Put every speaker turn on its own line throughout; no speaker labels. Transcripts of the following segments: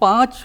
5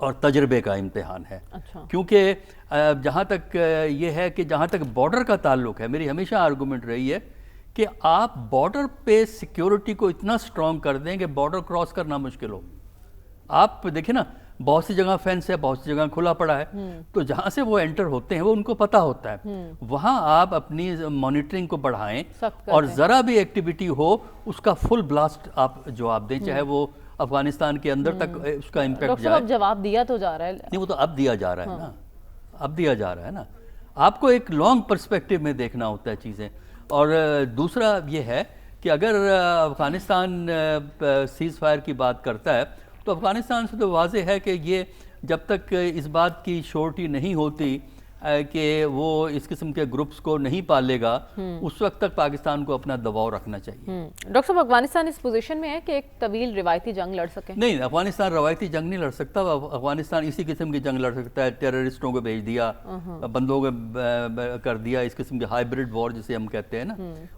اور تجربے کا امتحان ہے.
اچھا.
کیونکہ جہاں تک یہ ہے کہ جہاں تک بارڈر کا تعلق ہے، میری ہمیشہ آرگومنٹ رہی ہے کہ آپ بارڈر پہ سیکیورٹی کو اتنا سٹرونگ کر دیں کہ بارڈر کراس کرنا مشکل ہو. آپ دیکھیں نا، بہت سی جگہ فینس ہے، بہت سی جگہ کھلا پڑا ہے، تو جہاں سے وہ انٹر ہوتے ہیں وہ ان کو پتہ ہوتا ہے. وہاں آپ اپنی مانیٹرنگ کو بڑھائیں اور ذرا بھی ایکٹیویٹی ہو اس کا فل بلاسٹ آپ دیں، چاہے وہ افغانستان کے اندر تک اس کا امپیکٹ جائے.
اب جواب دیا تو جا رہا ہے.
نہیں، وہ تو اب دیا جا رہا ہے نا، اب دیا جا رہا ہے نا. آپ کو ایک لانگ پرسپیکٹیو میں دیکھنا ہوتا ہے چیزیں. اور دوسرا یہ ہے کہ اگر افغانستان سیز فائر کی بات کرتا ہے تو افغانستان سے تو واضح ہے کہ یہ جب تک اس بات کی شورٹی نہیں ہوتی کہ وہ اس قسم کے گروپس کو نہیں پالے گا، اس وقت تک پاکستان کو اپنا دباؤ رکھنا چاہیے.
ڈاکٹر صاحب، افغانستان اس پوزیشن میں ہے کہ ایک طویل روایتی جنگ لڑ سکے؟
نہیں، افغانستان روایتی جنگ نہیں لڑ سکتا. افغانستان اسی قسم کی جنگ لڑ سکتا ہے، ٹیررسٹوں کو بھیج دیا، بندوں کو کر دیا، اس قسم کے ہائیبرڈ وار جسے ہم کہتے ہیں نا،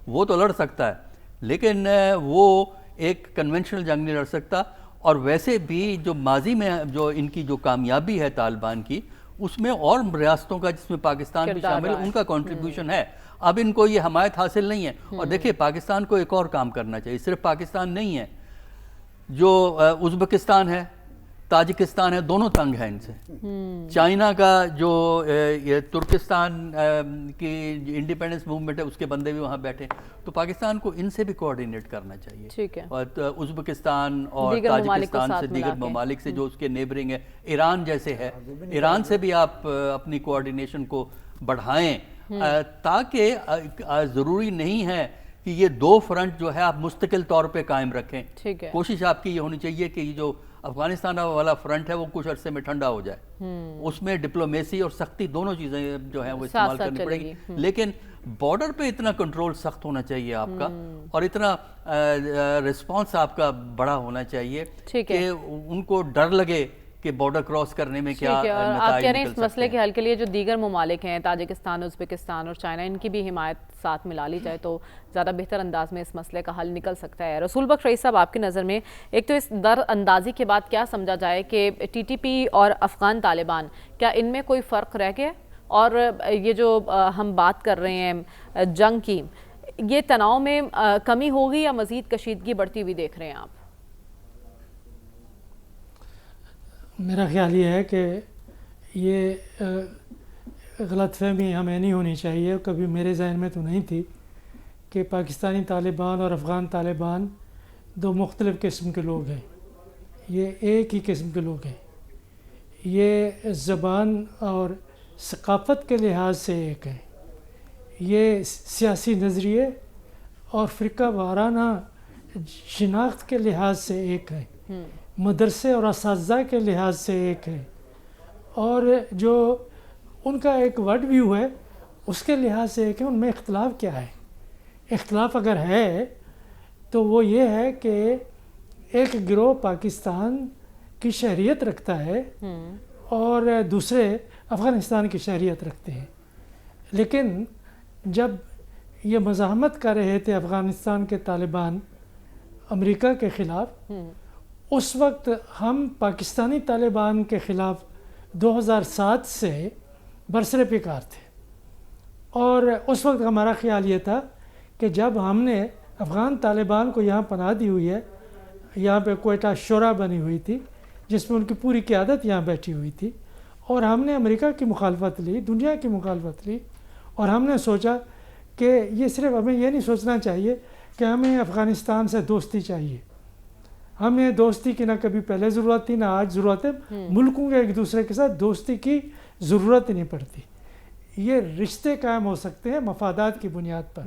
وہ تو لڑ سکتا ہے. لیکن وہ ایک کنونشنل جنگ نہیں لڑ سکتا. اور ویسے بھی جو ماضی میں جو ان کی جو کامیابی ہے طالبان کی، اس میں اور ریاستوں کا جس میں پاکستان بھی شامل ہے ان کا کنٹریبیوشن ہے. اب ان کو یہ حمایت حاصل نہیں ہے. اور دیکھیں، پاکستان کو ایک اور کام کرنا چاہیے. صرف پاکستان نہیں ہے، جو ازبکستان ہے، تاجکستان ہے، دونوں تنگ ہیں ان سے. چائنا کا جو یہ ترکستان کی انڈیپینڈنس موومنٹ ہے، اس کے بندے بھی وہاں بیٹھے. تو پاکستان کو ان سے بھی کوآرڈینیٹ کرنا چاہیے.
ٹھیک ہے.
اور ازبکستان اور تاجکستان سے، دیگر ممالک سے جو اس کے نیبرنگ ہے، ایران جیسے ہے، ایران سے بھی آپ اپنی کوآرڈینیشن کو بڑھائیں، تاکہ ضروری نہیں ہے کہ یہ دو فرنٹ جو ہے آپ مستقل طور پہ قائم رکھیں. کوشش آپ کی یہ ہونی چاہیے کہ یہ جو افغانستان والا فرنٹ ہے وہ کچھ عرصے میں ٹھنڈا ہو جائے. اس میں ڈپلومیسی اور سختی دونوں چیزیں جو ہیں وہ استعمال کرنی پڑے گی. لیکن بارڈر پہ اتنا کنٹرول سخت ہونا چاہیے آپ کا، اور اتنا رسپانس آپ کا بڑا ہونا چاہیے کہ ان کو ڈر لگے کہ بارڈر کراس کرنے میں کیا نتائج نکل سکتے ہیں.
آپ کہہ رہے ہیں اس مسئلے کے حل کے لیے جو دیگر ممالک ہیں، تاجکستان، ازبکستان اور چائنا، ان کی بھی حمایت ساتھ ملا لی جائے تو زیادہ بہتر انداز میں اس مسئلے کا حل نکل سکتا ہے. رسول بخش رئیس صاحب، آپ کی نظر میں ایک تو اس در اندازی کے بعد کیا سمجھا جائے کہ ٹی ٹی پی اور افغان طالبان، کیا ان میں کوئی فرق رہ گیا؟ اور یہ جو ہم بات کر رہے ہیں جنگ کی، یہ تناؤ میں کمی ہوگی یا مزید کشیدگی بڑھتی ہوئی دیکھ رہے ہیں آپ؟
میرا خیال یہ ہے کہ یہ غلط فہمی ہمیں نہیں ہونی چاہیے، کبھی میرے ذہن میں تو نہیں تھی کہ پاکستانی طالبان اور افغان طالبان دو مختلف قسم کے لوگ ہیں. یہ ایک ہی قسم کے لوگ ہیں. یہ زبان اور ثقافت کے لحاظ سے ایک ہیں. یہ سیاسی نظریے اور فرقہ وارانہ شناخت کے لحاظ سے ایک ہیں. مدرسے اور اساتذہ کے لحاظ سے ایک ہے، اور جو ان کا ایک ورلڈ ویو ہے اس کے لحاظ سے ایک ہے. ان میں اختلاف کیا ہے؟ اختلاف اگر ہے تو وہ یہ ہے کہ ایک گروہ پاکستان کی شہریت رکھتا ہے اور دوسرے افغانستان کی شہریت رکھتے ہیں. لیکن جب یہ مزاحمت کر رہے تھے افغانستان کے طالبان امریکہ کے خلاف، اس وقت ہم پاکستانی طالبان کے خلاف 2007 سے برسر پیکار تھے. اور اس وقت ہمارا خیال یہ تھا کہ جب ہم نے افغان طالبان کو یہاں پناہ دی ہوئی ہے، یہاں پہ کوئٹہ شورا بنی ہوئی تھی جس میں ان کی پوری قیادت یہاں بیٹھی ہوئی تھی، اور ہم نے امریکہ کی مخالفت لی، دنیا کی مخالفت لی، اور ہم نے سوچا کہ یہ صرف ہمیں یہ نہیں سوچنا چاہیے کہ ہمیں افغانستان سے دوستی چاہیے. ہمیں دوستی کی نہ کبھی پہلے ضرورت تھی نہ آج ضرورت ہے. ملکوں کے ایک دوسرے کے ساتھ دوستی کی ضرورت ہی نہیں پڑتی. یہ رشتے قائم ہو سکتے ہیں مفادات کی بنیاد پر.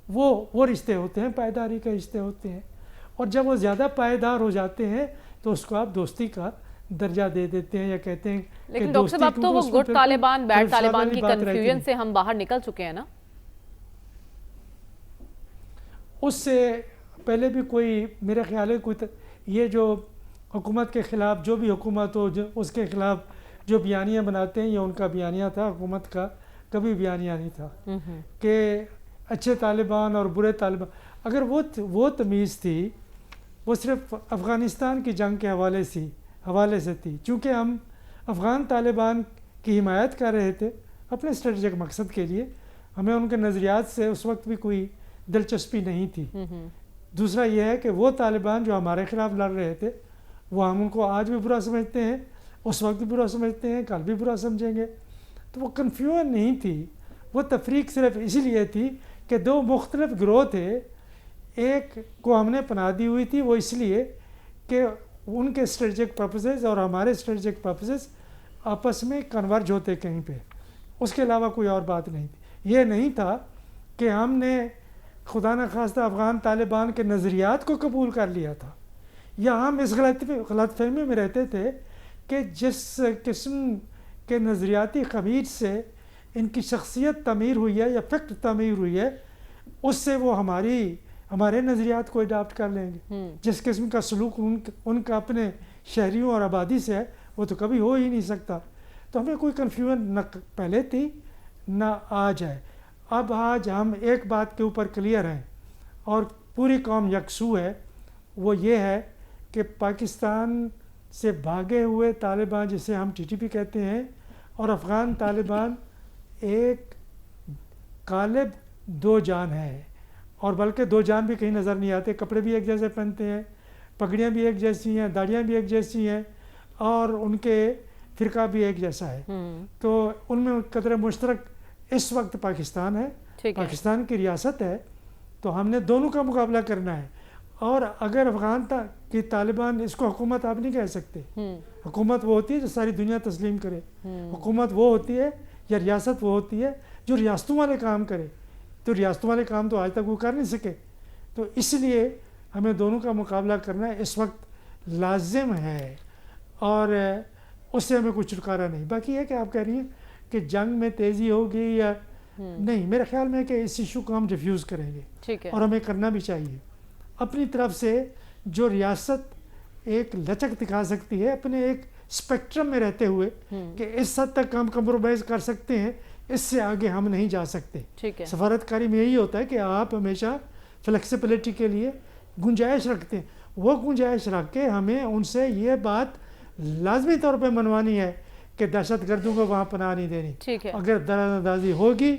وہ رشتے ہوتے ہیں، پائیداری کے رشتے ہوتے ہیں، اور جب وہ زیادہ پائیدار ہو جاتے ہیں تو اس کو آپ دوستی کا درجہ دے دیتے ہیں یا کہتے ہیں.
لیکن ڈاکٹر صاحب، اب تو وہ گڈ طالبان بیڈ طالبان کی کنفیوژن سے ہم باہر نکل چکے ہیں نا.
اس سے پہلے بھی کوئی میرے خیال ہے کوئی یہ جو حکومت کے خلاف جو بھی حکومت ہو اس کے خلاف جو بیانیہ بناتے ہیں، یہ ان کا بیانیہ تھا. حکومت کا کبھی بیانیہ نہیں تھا کہ اچھے طالبان اور برے طالبان. اگر وہ تمیز تھی، وہ صرف افغانستان کی جنگ کے حوالے سے حوالے سے تھی. چونکہ ہم افغان طالبان کی حمایت کر رہے تھے اپنے اسٹریٹجک مقصد کے لیے, ہمیں ان کے نظریات سے اس وقت بھی کوئی دلچسپی نہیں تھی. دوسرا یہ ہے کہ وہ طالبان جو ہمارے خلاف لڑ رہے تھے وہ ہم ان کو آج بھی برا سمجھتے ہیں, اس وقت بھی برا سمجھتے ہیں, کل بھی برا سمجھیں گے. تو وہ کنفیوژن نہیں تھی, وہ تفریق صرف اسی لیے تھی کہ دو مختلف گروہ تھے. ایک کو ہم نے پناہ دی ہوئی تھی وہ اس لیے کہ ان کے اسٹریٹجک پرپسز اور ہمارے اسٹریٹجک پرپسز آپس میں کنورج ہوتے کہیں پہ, اس کے علاوہ کوئی اور بات نہیں تھی. یہ نہیں تھا کہ ہم نے خدا نخواستہ افغان طالبان کے نظریات کو قبول کر لیا تھا, یا ہم اس غلط فہمی میں رہتے تھے کہ جس قسم کے نظریاتی خمیر سے ان کی شخصیت تعمیر ہوئی ہے یا فکر تعمیر ہوئی ہے اس سے وہ ہمارے نظریات کو اڈاپٹ کر لیں گے. جس قسم کا سلوک ان کا اپنے شہریوں اور آبادی سے ہے وہ تو کبھی ہو ہی نہیں سکتا. تو ہمیں کوئی کنفیوژن نہ پہلے تھی نہ آج ہے. اب آج ہم ایک بات کے اوپر کلیئر ہیں اور پوری قوم یکسو ہے, وہ یہ ہے کہ پاکستان سے بھاگے ہوئے طالبان جسے ہم ٹی ٹی پی کہتے ہیں اور افغان طالبان ایک قالب دو جان ہے, اور بلکہ دو جان بھی کہیں نظر نہیں آتے. کپڑے بھی ایک جیسے پہنتے ہیں, پگڑیاں بھی ایک جیسی ہیں, داڑیاں بھی ایک جیسی ہیں, اور ان کے فرقہ بھی ایک جیسا ہے. تو ان میں قدر مشترک اس وقت پاکستان ہے, پاکستان کی ریاست ہے. تو ہم نے دونوں کا مقابلہ کرنا ہے. اور اگر افغان کی طالبان اس کو حکومت آپ نہیں کہہ سکتے. حکومت وہ ہوتی ہے جو ساری دنیا تسلیم کرے. حکومت وہ ہوتی ہے یا ریاست وہ ہوتی ہے جو ریاستوں والے کام کرے. تو ریاستوں والے کام تو آج تک وہ کر نہیں سکے. تو اس لیے ہمیں دونوں کا مقابلہ کرنا اس وقت لازم ہے, اور اس سے ہمیں کوئی چھٹکارا نہیں. باقی یہ کہ آپ کہہ رہی ہیں کہ جنگ میں تیزی ہوگی یا نہیں, میرے خیال میں کہ اس ایشو کو ہم ڈیفیوز کریں گے, اور ہمیں کرنا بھی چاہیے. اپنی طرف سے جو ریاست ایک لچک دکھا سکتی ہے اپنے ایک اسپیکٹرم میں رہتے ہوئے کہ اس حد تک ہم کمپرومائز کر سکتے ہیں, اس سے آگے ہم نہیں جا سکتے. سفارتکاری میں یہی ہوتا ہے کہ آپ ہمیشہ فلیکسیبلٹی کے لیے گنجائش رکھتے ہیں. وہ گنجائش رکھ کے ہمیں ان سے یہ بات لازمی طور پہ منوانی ہے کہ دہشت گردوں کو وہاں پناہ نہیں دینی. اگر درجہ اندازی ہوگی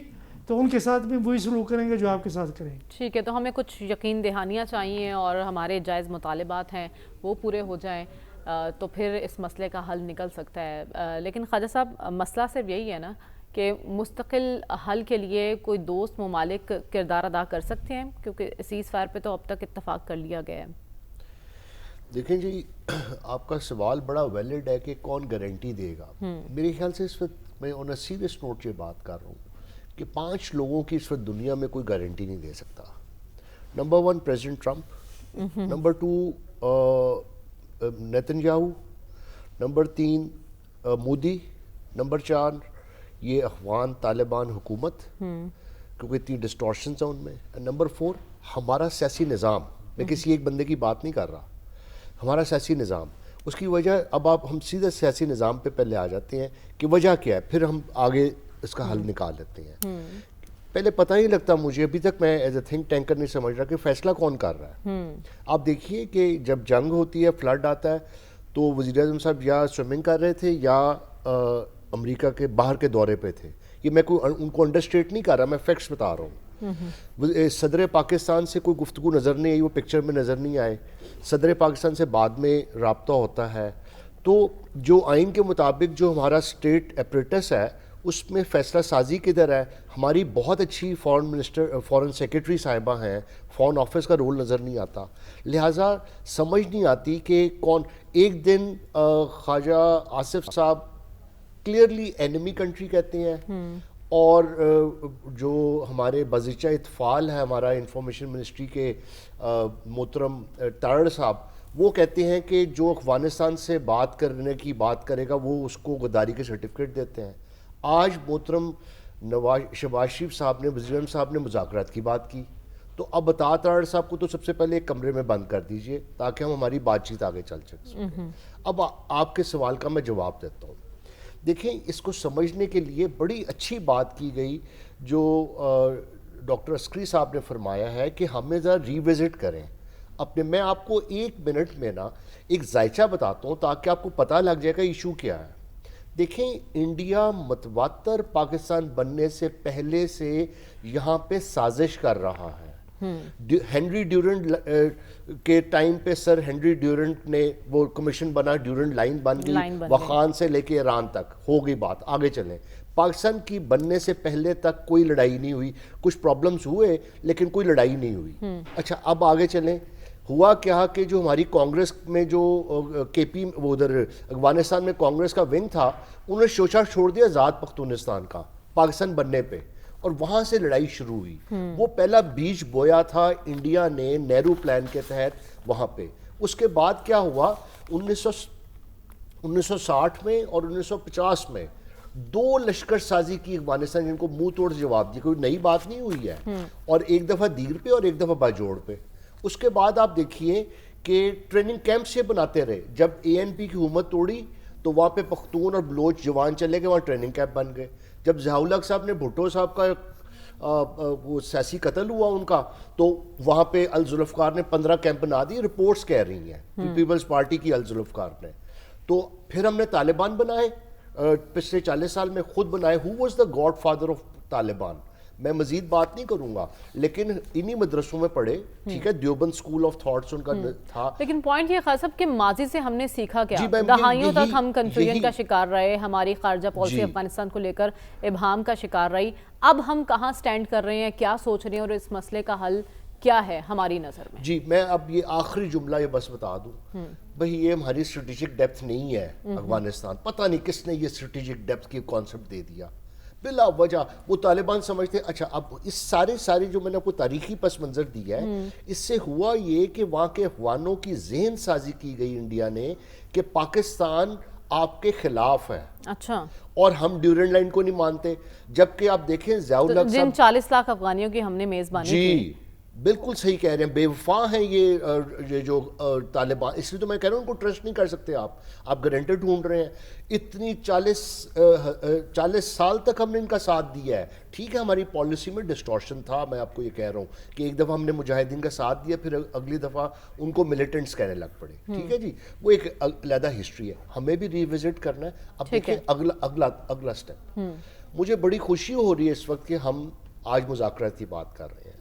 تو ان کے ساتھ بھی وہی سلوک کریں گے جو آپ کے ساتھ کریں گے.
ٹھیک ہے, تو ہمیں کچھ یقین دہانیاں چاہیے اور ہمارے جائز مطالبات ہیں وہ پورے ہو جائیں تو پھر اس مسئلے کا حل نکل سکتا ہے. لیکن خواجہ صاحب, مسئلہ صرف یہی ہے نا کہ مستقل حل کے لیے کوئی دوست ممالک کردار ادا کر سکتے ہیں, کیونکہ سیز فائر پہ تو اب تک اتفاق کر لیا گیا ہے.
دیکھیں جی, آپ کا سوال بڑا ویلڈ ہے کہ کون گارنٹی دے گا. میرے خیال سے اس وقت میں آن اے سیریس نوٹ یہ بات کر رہا ہوں کہ 5 لوگوں کی اس وقت دنیا میں کوئی گارنٹی نہیں دے سکتا. Number 1 president Trump, number 2 Nitin Yahoo, number 3 Modi, number 4 یہ افغان طالبان حکومت کیونکہ اتنی ڈسٹورشنز ہیں ان میں, نمبر 4 ہمارا سیاسی نظام. میں کسی ایک بندے کی بات نہیں کر رہا, ہمارا سیاسی نظام. اس کی وجہ, اب ہم سیدھے سیاسی نظام پہ پہلے آ جاتے ہیں کہ وجہ کیا ہے, پھر ہم آگے اس کا حل نکال لیتے ہیں. پہلے پتہ نہیں لگتا مجھے, ابھی تک میں ایز اے تھنک ٹینکر نہیں سمجھ رہا کہ فیصلہ کون کر رہا ہے. آپ دیکھیے کہ جب جنگ ہوتی ہے, فلڈ آتا ہے, تو وزیر اعظم صاحب یا سوئمنگ کر رہے تھے یا امریکہ کے باہر کے دورے پہ تھے. یہ میں ان کو انڈرسٹیٹ نہیں کر رہا, میں فیکٹس بتا رہا ہوں. صدر پاکستان سے کوئی گفتگو نظر نہیں آئی, وہ پکچر میں نظر نہیں آئے. صدر پاکستان سے بعد میں رابطہ ہوتا ہے. تو جو آئین کے مطابق جو ہمارا اسٹیٹ اپریٹس ہے اس میں فیصلہ سازی کدھر ہے. ہماری بہت اچھی فورن سیکرٹری صاحبہ ہیں, فورن آفس کا رول نظر نہیں آتا. لہٰذا سمجھ نہیں آتی کہ کون. ایک دن خواجہ آصف صاحب کلیئرلی اینمی کنٹری کہتے ہیں, اور جو ہمارے بازیچہ اطفال ہے, ہمارا انفارمیشن منسٹری کے محترم تارڑ صاحب, وہ کہتے ہیں کہ جو افغانستان سے بات کرنے کی بات کرے گا وہ اس کو غداری کے سرٹیفکیٹ دیتے ہیں. آج محترم شہباز شریف صاحب نے, وزیر اعظم صاحب نے مذاکرات کی بات کی, تو اب بتا تارڑ صاحب کو تو سب سے پہلے ایک کمرے میں بند کر دیجئے تاکہ ہم ہماری بات چیت آگے چل سکیں. اب آپ کے سوال کا میں جواب دیتا ہوں. دیکھیں, اس کو سمجھنے کے لیے بڑی اچھی بات کی گئی جو ڈاکٹر عسکری صاحب نے فرمایا ہے کہ ہمیں ذرا ری وزٹ کریں اپنے. میں آپ کو 1 منٹ میں نا ایک ذائچہ بتاتا ہوں تاکہ آپ کو پتہ لگ جائے گا ایشو کیا ہے. دیکھیں انڈیا متواتر پاکستان بننے سے پہلے سے یہاں پہ سازش کر رہا ہے. ہنری ڈیورنٹ کے ٹائم پہ سر ہنری ڈیورنٹ نے وہ کمیشن بنا, ڈیورنٹ لائن بن گئی, وخان سے لے کے ایران تک ہو گئی بات. آگے چلیں, پاکستان کی بننے سے پہلے تک کوئی لڑائی نہیں ہوئی, کچھ پرابلمز ہوئے لیکن کوئی لڑائی نہیں ہوئی. اچھا اب آگے چلیں, ہوا کیا کہ جو ہماری کانگریس میں جو کے پی ادھر افغانستان میں کانگریس کا ونگ تھا, انہوں نے شوشہ چھوڑ دیا آزاد پختونستان کا پاکستان بننے پہ, اور وہاں سے لڑائی شروع ہوئی. وہ پہلا بیج بویا تھا انڈیا نے نہرو پلان کے تحت وہاں پہ. اس کے بعد کیا ہوا, 1960 میں اور 1950 میں 2 لشکر سازی کی افغانستان, جن کو منہ توڑ جواب دیا, کوئی نئی بات نہیں ہوئی ہے, اور ایک دفعہ دیر پہ اور ایک دفعہ باجوڑ پہ. اس کے بعد آپ دیکھیے کہ ٹریننگ کیمپس یہ بناتے رہے. جب اے این پی کی حکومت توڑی تو وہاں پہ پختون اور بلوچ جوان چلے گئے, وہاں ٹریننگ کیمپ بن گئے. جب ضیاء الحق صاحب نے بھٹو صاحب کا وہ سیاسی قتل ہوا ان کا, تو وہاں پہ الذوالفقار نے 15 کیمپ بنا دی, رپورٹس کہہ رہی ہیں پیپلز پارٹی کی الذوالفقار نے. تو پھر ہم نے طالبان بنائے پچھلے 40 سال میں, خود بنائے. Who was the God father of Taliban? میں مزید بات نہیں کروں گا, لیکن انہی مدرسوں میں پڑھے, ٹھیک ہے, Deoband school of thoughts in کا تھا.
لیکن پوائنٹ یہ خاص کہ ماضی سے ہم نے سیکھا کیا؟ دہائیوں تک ہم کنفیوژن کا شکار رہے, ہماری خارجہ پالیسی افغانستان کو لے کر ابہام کا شکار رہی. اب ہم کہاں سٹینڈ کر رہے ہیں, کیا سوچ رہے ہیں, اور اس مسئلے کا حل کیا ہے ہماری نظر میں؟
جی میں اب یہ آخری جملہ یہ بس بتا دوں بھئی, یہ ہماری اسٹریٹجک ڈیپتھ نہیں ہے افغانستان. پتہ نہیں کس نے یہ اسٹریٹجک ڈیپتھ کی کانسیپٹ دے دیا بلا وجہ. وہ طالبان سمجھتے ہیں. اچھا اب اس سارے جو میں نے آپ کو تاریخی پس منظر دیا ہے, اس سے ہوا یہ کہ وہاں کے افغانوں کی ذہن سازی کی گئی انڈیا نے کہ پاکستان آپ کے خلاف ہے.
اچھا,
اور ہم ڈیورنٹ لائن کو نہیں مانتے. جبکہ آپ دیکھیں ضیاء الحق
جن 40 لاکھ افغانیوں کی ہم نے میزبانی کی.
جی بالکل صحیح کہہ رہے ہیں, بے وفا ہیں یہ جو طالبان. اس لیے تو میں کہہ رہا ہوں ان کو ٹرسٹ نہیں کر سکتے آپ گارنٹر ڈھونڈ رہے ہیں. اتنی 40 سال تک ہم نے ان کا ساتھ دیا ہے. ٹھیک ہے ہماری پالیسی میں ڈسٹورشن تھا, میں آپ کو یہ کہہ رہا ہوں کہ ایک دفعہ ہم نے مجاہدین کا ساتھ دیا, پھر اگلی دفعہ ان کو ملیٹنٹس کہنے لگ پڑے. ٹھیک ہے جی, وہ ایک علیحدہ ہسٹری ہے, ہمیں بھی ریوزٹ کرنا ہے. اب دیکھیں اگلا سٹیپ. مجھے بڑی خوشی ہو رہی ہے اس وقت کہ ہم آج مذاکرات کی بات کر رہے ہیں.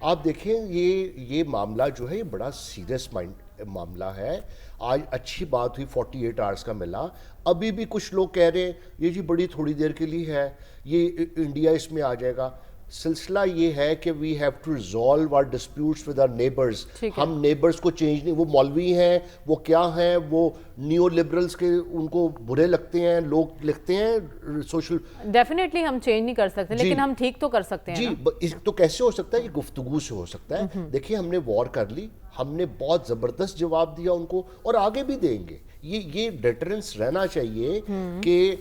آپ دیکھیں یہ معاملہ جو ہے یہ بڑا سیریس معاملہ ہے. آج اچھی بات ہوئی 48 آورس کا ملا. ابھی بھی کچھ لوگ کہہ رہے ہیں یہ جی بڑی تھوڑی دیر کے لیے ہے, یہ انڈیا اس میں آ جائے گا. سلسلہ یہ ہے کہ we have to resolve our disputes with our neighbours. ہم نیبرز کو چینج نہیں, وہ مولوی ہیں, وہ کیا ہیں, وہ نیو لبرلز کے ان کو برے لگتے ہیں, لوگ لکھتے ہیں سوشل.
ڈیفینیٹلی ہم چینج نہیں کر سکتے, لیکن ہم ٹھیک تو کر سکتے ہیں.
جی تو کیسے ہو سکتا ہے, یہ گفتگو سے ہو سکتا ہے. دیکھیں ہم نے وار کر لی, ہم نے بہت زبردست جواب دیا ان کو, اور آگے بھی دیں گے. یہ ڈیٹرنس رہنا چاہیے کہ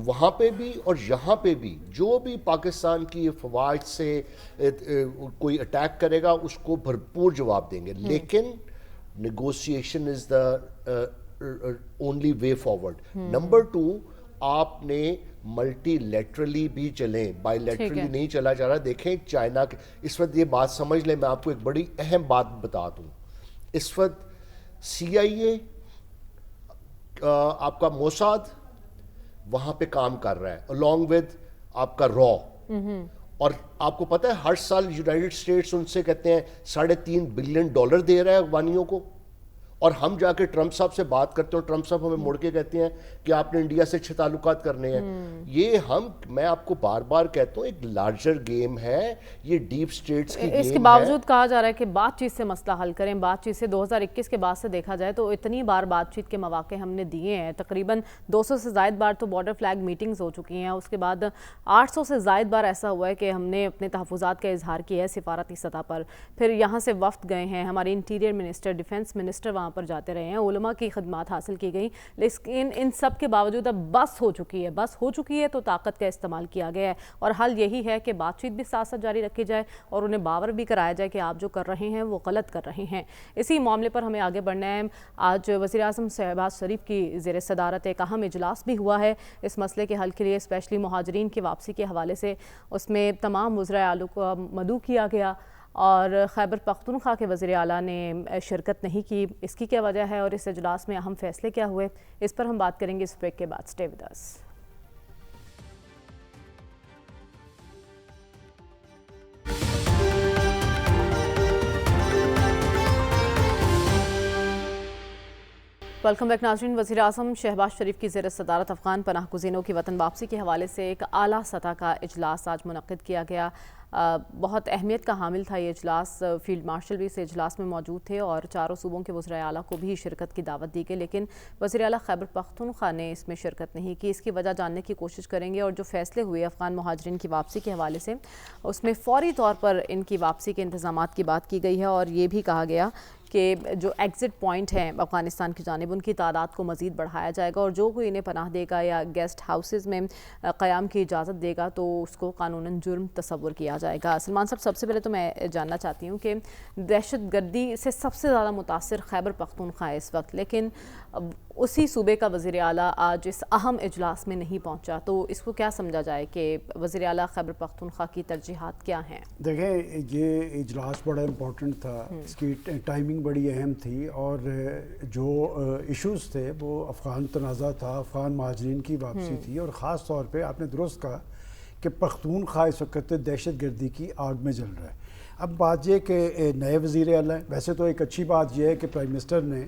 وہاں پہ بھی اور یہاں پہ بھی جو بھی پاکستان کی فواج سے کوئی اٹیک کرے گا اس کو بھرپور جواب دیں گے. لیکن negotiation is the only way forward. Number 2, آپ نے ملٹی لیٹرلی بھی چلیں, بائی لیٹرلی نہیں چلا جا رہا. دیکھیں چائنا کے اس وقت, یہ بات سمجھ لیں, میں آپ کو ایک بڑی اہم بات بتا دوں. اس وقت CIA آپ کا موساد وہاں پہ کام کر رہا ہے along with آپ کا را. اور آپ کو پتہ ہے ہر سال یونائٹڈ اسٹیٹس ان سے کہتے ہیں $3.5 بلین دے رہا ہے افغانیوں کو, اور ہم جا کے ٹرمپ صاحب سے بات کرتے ہیں, اور ٹرمپ صاحب ہمیں مڑ کے کہتے ہیں کہ آپ نے انڈیا سے اچھے تعلقات کرنے ہیں. یہ میں آپ کو بار بار کہتا ہوں ایک لارجر گیم ہے, یہ ڈیپ اسٹیٹس کی گیم ہے.
اس کے باوجود کہا جا رہا ہے کہ بات چیت سے مسئلہ حل کریں. بات چیت سے 2021 کے بعد سے دیکھا جائے تو اتنی بار بات چیت کے مواقع ہم نے دیے ہیں, تقریباً 200 سے زائد بار تو بارڈر فلیگ میٹنگز ہو چکی ہیں. اس کے بعد 800 سے زائد بار ایسا ہوا ہے کہ ہم نے اپنے تحفظات کا اظہار کیا ہے سفارتی سطح پر. پھر یہاں سے وفد گئے ہیں, ہمارے انٹیریئر منسٹر, ڈیفنس منسٹر وہاں پر جاتے رہے ہیں, علماء کی خدمات حاصل کی گئی. لیکن ان سب کے باوجود اب بس ہو چکی ہے تو طاقت کا استعمال کیا گیا ہے. اور حل یہی ہے کہ بات چیت بھی ساتھ ساتھ جاری رکھی جائے اور انہیں باور بھی کرایا جائے کہ آپ جو کر رہے ہیں وہ غلط کر رہے ہیں. اسی معاملے پر ہمیں آگے بڑھنا ہے. آج وزیر اعظم شہباز شریف کی زیر صدارت ایک اہم اجلاس بھی ہوا ہے اس مسئلے کے حل کے لیے, اسپیشلی مہاجرین کی واپسی کے حوالے سے. اس میں تمام وزرائے اعلیٰ کو مدعو کیا گیا اور خیبر پختونخوا کے وزیر اعلیٰ نے شرکت نہیں کی، اس کی کیا وجہ ہے اور اس اجلاس میں اہم فیصلے کیا ہوئے، اس پر ہم بات کریں گے اس بریک کے بعد. Stay with us. Welcome back ناظرین. وزیر اعظم شہباز شریف کی زیر صدارت افغان پناہ گزینوں کی وطن واپسی کے حوالے سے ایک اعلیٰ سطح کا اجلاس آج منعقد کیا گیا. بہت اہمیت کا حامل تھا یہ اجلاس. فیلڈ مارشل بھی اس اجلاس میں موجود تھے اور چاروں صوبوں کے وزرائے اعلیٰ کو بھی شرکت کی دعوت دی گئی، لیکن وزیر اعلیٰ خیبر پختونخوا نے اس میں شرکت نہیں کی. اس کی وجہ جاننے کی کوشش کریں گے اور جو فیصلے ہوئے افغان مہاجرین کی واپسی کے حوالے سے اس میں فوری طور پر ان کی واپسی کے انتظامات کی بات کی گئی ہے اور یہ بھی کہا گیا کہ جو ایگزٹ پوائنٹ ہیں افغانستان کی جانب ان کی تعداد کو مزید بڑھایا جائے گا اور جو کوئی انہیں پناہ دے گا یا گیسٹ ہاؤسز میں قیام کی اجازت دے گا تو اس کو قانوناً جرم تصور کیا جائے گا. سلمان صاحب، سب سے پہلے تو میں جاننا چاہتی ہوں کہ دہشت گردی سے سب سے زیادہ متاثر خیبر پختونخوا ہے اس وقت، لیکن اسی صوبے کا وزیر اعلیٰ آج اس اہم اجلاس میں نہیں پہنچا، تو اس کو کیا سمجھا جائے کہ وزیر اعلیٰ خیبر پختونخوا کی ترجیحات کیا ہیں؟
دیکھیں، یہ اجلاس بڑا امپورٹنٹ تھا، اس کی ٹائمنگ بڑی اہم تھی اور جو ایشوز تھے وہ افغان تنازع تھا، افغان مہاجرین کی واپسی تھی اور خاص طور پہ آپ نے درست کہا کہ پختونخوا اس وقت دہشت گردی کی آگ میں جل رہا ہے. اب بات یہ کہ نئے وزیر اعلیٰ، ویسے تو ایک اچھی بات یہ ہے کہ پرائم منسٹر نے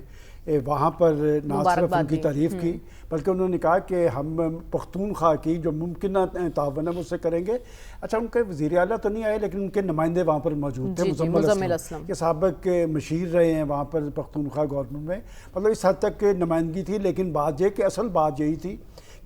وہاں پر نہ صرف ان کی تعریف کی بلکہ انہوں نے کہا کہ ہم پختونخوا کی جو ممکنہ تعاون ہے وہ سے کریں گے. اچھا، ان کے وزیر اعلیٰ تو نہیں آئے لیکن ان کے نمائندے وہاں پر موجود تھے. مزمل اسلم کے سابق مشیر رہے ہیں وہاں پر پختونخوا گورنمنٹ میں، مطلب اس حد تک نمائندگی تھی. لیکن بات یہ کہ اصل بات یہی تھی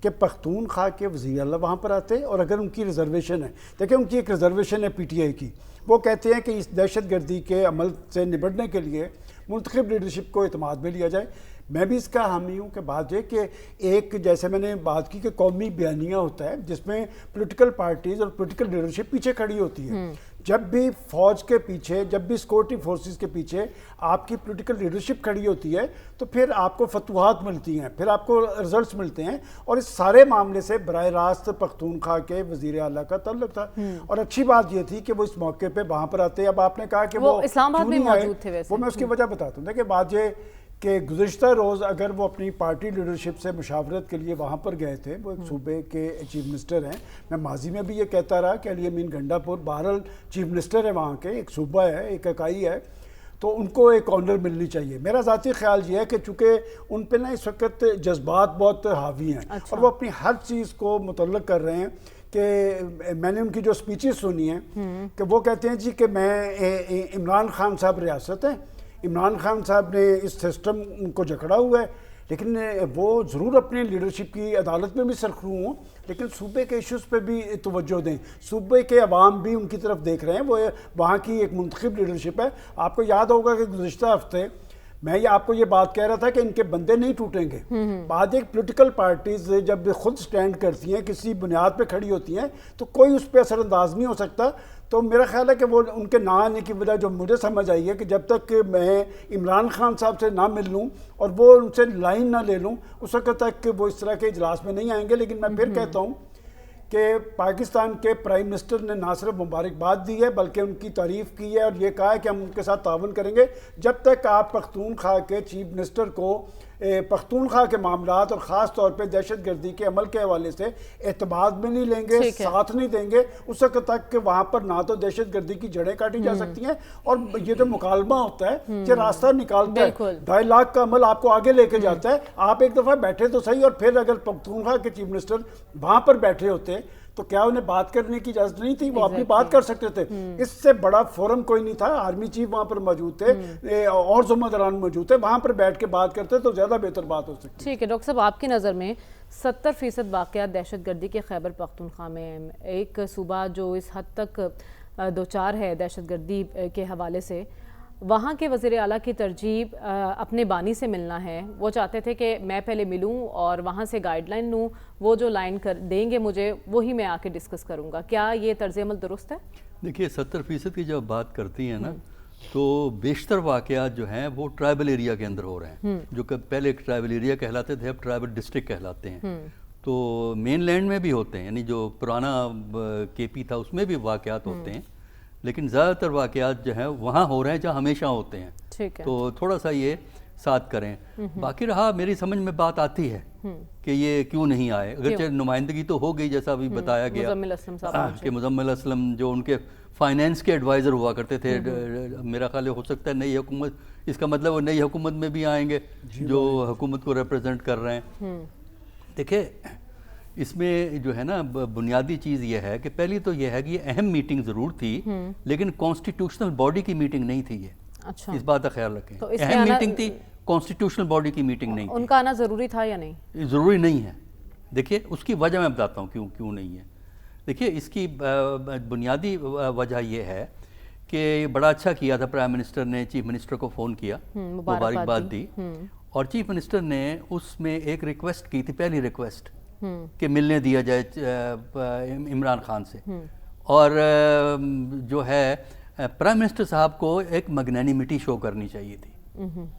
کہ پختونخوا کے وزیر اعلیٰ وہاں پر آتے اور اگر ان کی ریزرویشن ہے، دیکھیں ان کی ایک ریزرویشن ہے پی ٹی آئی کی، وہ کہتے ہیں کہ اس دہشت گردی کے عمل سے نبٹنے کے لیے منتخب لیڈرشپ کو اعتماد میں لیا جائے. میں بھی اس کا حامی ہوں کہ بات یہ کہ ایک جیسے میں نے بات کی کہ قومی بیانیہ ہوتا ہے جس میں پولیٹیکل پارٹیز اور پولیٹیکل لیڈرشپ پیچھے کھڑی ہوتی ہے. جب بھی فوج کے پیچھے، جب بھی سیکورٹی فورسز کے پیچھے آپ کی پولیٹیکل لیڈرشپ کھڑی ہوتی ہے تو پھر آپ کو فتوحات ملتی ہیں، پھر آپ کو رزلٹس ملتے ہیں. اور اس سارے معاملے سے براہ راست پختونخوا کے وزیر اعلیٰ کا تعلق تھا اور اچھی بات یہ تھی کہ وہ اس موقع پہ وہاں پر آتے. اب آپ نے کہا کہ وہ
اسلام آباد میں موجود تھے، ویسے
وہ میں اس کی وجہ بتاتا ہوں. دیکھیں، بات یہ کہ گزشتہ روز اگر وہ اپنی پارٹی لیڈرشپ سے مشاورت کے لیے وہاں پر گئے تھے، وہ ایک صوبے کے چیف منسٹر ہیں. میں ماضی میں بھی یہ کہتا رہا کہ علی امین گنڈا پور بہرحال چیف منسٹر ہے، وہاں کے ایک صوبہ ہے، ایک اکائی ہے، تو ان کو ایک آنر ملنی چاہیے. میرا ذاتی خیال یہ ہے کہ چونکہ ان پہ نا اس وقت جذبات بہت حاوی ہیں اور وہ اپنی ہر چیز کو متعلق کر رہے ہیں. کہ میں نے ان کی جو سپیچز سنی ہیں کہ وہ کہتے ہیں جی کہ میں عمران خان صاحب ریاست ہیں، عمران خان صاحب نے اس سسٹم کو جکڑا ہوا ہے، لیکن وہ ضرور اپنی لیڈرشپ کی عدالت میں بھی سرخرو ہوں لیکن صوبے کے ایشوز پہ بھی توجہ دیں. صوبے کے عوام بھی ان کی طرف دیکھ رہے ہیں، وہ وہاں کی ایک منتخب لیڈرشپ ہے. آپ کو یاد ہوگا کہ گزشتہ ہفتے میں آپ کو یہ بات کہہ رہا تھا کہ ان کے بندے نہیں ٹوٹیں گے. بعد ایک پولیٹیکل پارٹیز جب خود سٹینڈ کرتی ہیں، کسی بنیاد پہ کھڑی ہوتی ہیں تو کوئی اس پہ اثر انداز نہیں ہو سکتا. تو میرا خیال ہے کہ وہ ان کے نہ آنے کی وجہ جو مجھے سمجھ آئی ہے کہ جب تک میں عمران خان صاحب سے نہ مل لوں اور وہ ان سے لائن نہ لے لوں اس وقت تک وہ اس طرح کے اجلاس میں نہیں آئیں گے. لیکن میں پھر کہتا ہوں کہ پاکستان کے پرائم منسٹر نے نہ صرف مبارکباد دی ہے بلکہ ان کی تعریف کی ہے اور یہ کہا ہے کہ ہم ان کے ساتھ تعاون کریں گے جب تک آپ پختونخوا کے چیف منسٹر کو پختونخوا کے معاملات اور خاص طور پہ دہشت گردی کے عمل کے حوالے سے اعتماد میں نہیں لیں گے، ساتھ نہیں دیں گے اس وقت تک کہ وہاں پر نہ تو دہشت گردی کی جڑیں کاٹی جا سکتی ہیں اور یہ جو مکالمہ ہوتا ہے یہ راستہ نکالتا ہے، ڈائیلاگ کا عمل آپ کو آگے لے کے جاتا ہے. آپ ایک دفعہ بیٹھے تو صحیح، اور پھر اگر پختونخوا کے چیف منسٹر وہاں پر بیٹھے ہوتے تو کیا انہیں بات کرنے کی اجازت نہیں تھی؟ وہ اپنی بات کر سکتے تھے. اس سے بڑا فورم کوئی نہیں تھا. آرمی چیف وہاں پر موجود تھے اور ذمہ داران موجود تھے، وہاں پر بیٹھ کے بات کرتے تو زیادہ بہتر بات ہو سکتی.
ٹھیک ہے ڈاکٹر صاحب، آپ کی نظر میں 70% واقعات دہشت گردی کے خیبر پختونخوا میں ہیں، ایک صوبہ جو اس حد تک دوچار ہے دہشت گردی کے حوالے سے، وہاں کے وزیر اعلیٰ کی ترجیح اپنے بانی سے ملنا ہے. وہ چاہتے تھے کہ میں پہلے ملوں اور وہاں سے گائیڈ لائن لوں، وہ جو لائن دیں گے مجھے وہی میں آ کے ڈسکس کروں گا. کیا یہ طرز عمل درست ہے؟
دیکھیے 70% کی جب بات کرتی ہیں نا تو بیشتر واقعات جو ہیں وہ ٹرائبل ایریا کے اندر ہو رہے ہیں، جو کہ پہلے ٹرائبل ایریا کہلاتے تھے اب ٹرائبل ڈسٹرکٹ کہلاتے ہیں. تو مین لینڈ میں بھی ہوتے ہیں، یعنی جو پرانا کے پی تھا اس میں بھی واقعات ہوتے ہیں، لیکن زیادہ تر واقعات جو ہیں وہاں ہو رہے ہیں جہاں ہمیشہ ہوتے ہیں.
ٹھیک ہے.
تو تھوڑا سا یہ ساتھ کریں. باقی رہا میری سمجھ میں بات آتی ہے کہ یہ کیوں نہیں آئے, اگرچہ نمائندگی تو ہو گئی جیسا ابھی بتایا گیا
مزمل اسلم صاحب
کہ مزمل اسلم جو ان کے فائنینس کے ایڈوائزر ہوا کرتے تھے, میرا خیال ہو سکتا ہے نئی حکومت, اس کا مطلب وہ نئی حکومت میں بھی آئیں گے جو حکومت کو ریپرزینٹ کر رہے ہیں. دیکھیں اس میں جو ہے نا بنیادی چیز یہ ہے کہ پہلی تو یہ ہے کہ یہ اہم میٹنگ ضرور تھی لیکن کانسٹیٹیوشنل باڈی کی میٹنگ نہیں تھی یہ.
اچھا,
اس بات کا خیال رکھیں, اہم میٹنگ تھی, کانسٹیٹیوشنل باڈی کی میٹنگ نہیں تھی.
ان کا آنا ضروری تھا یا نہیں؟
ضروری نہیں ہے. دیکھیے اس کی وجہ میں بتاتا ہوں کیوں نہیں ہے. دیکھیے اس کی بنیادی وجہ یہ ہے کہ بڑا اچھا کیا تھا پرائم منسٹر نے, چیف منسٹر کو فون کیا, مبارکباد دی, اور چیف منسٹر نے اس میں ایک ریکویسٹ کی تھی, پہلی ریکویسٹ کہ ملنے دیا جائے عمران خان سے, اور جو ہے پرائم منسٹر صاحب کو ایک مگنینیمیٹی شو کرنی چاہیے تھی